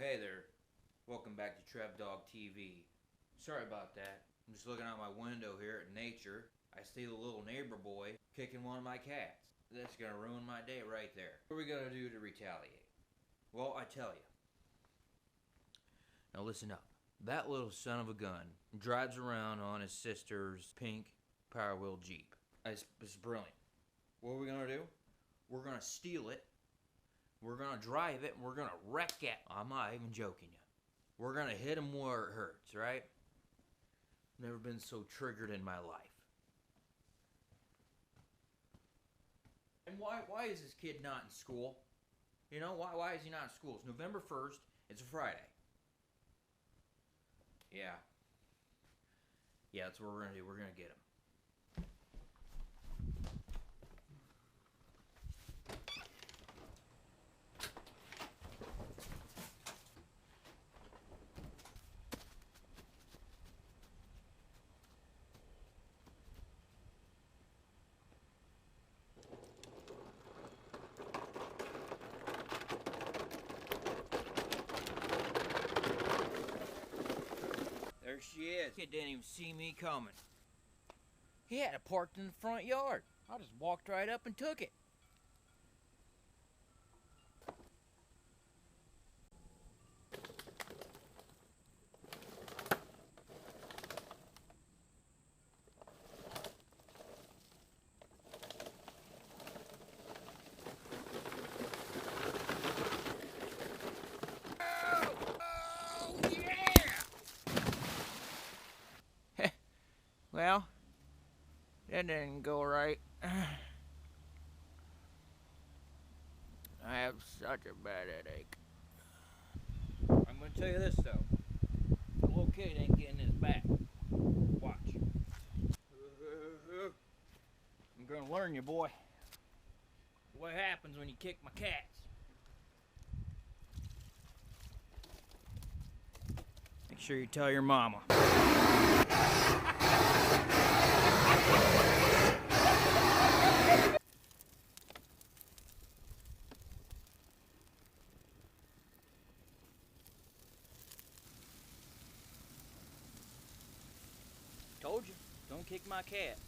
Hey there. Welcome back to Trev-Dogg TV. Sorry about that. I'm just looking out my window here at nature. I see the little neighbor boy kicking one of my cats. That's gonna ruin my day right there. What are we gonna do to retaliate? Well, I tell you. Now listen up. That little son of a gun drives around on his sister's pink Power Wheel Jeep. It's brilliant. What are we gonna do? We're gonna steal it. We're gonna drive it and we're gonna wreck it. I'm not even joking you. We're gonna hit him where it hurts, right? Never been so triggered in my life. And why is this kid not in school? You know, why is he not in school? It's November 1st, it's a Friday. Yeah, that's what we're gonna do. We're gonna get him. There she is. Kid didn't even see me coming. He had it parked in the front yard. I just walked right up and took it. Well, that didn't go right. I have such a bad headache. I'm gonna tell you this though. The little kid ain't getting his back. Watch. I'm gonna learn you, boy. What happens when you kick my cats? Make sure you tell your mama. Told you, don't kick my cats.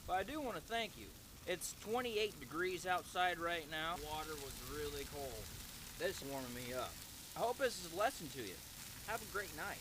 But I do want to thank you. It's 28 degrees outside right now. Water was really cold. This is warming me up. I hope this is a lesson to you. Have a great night.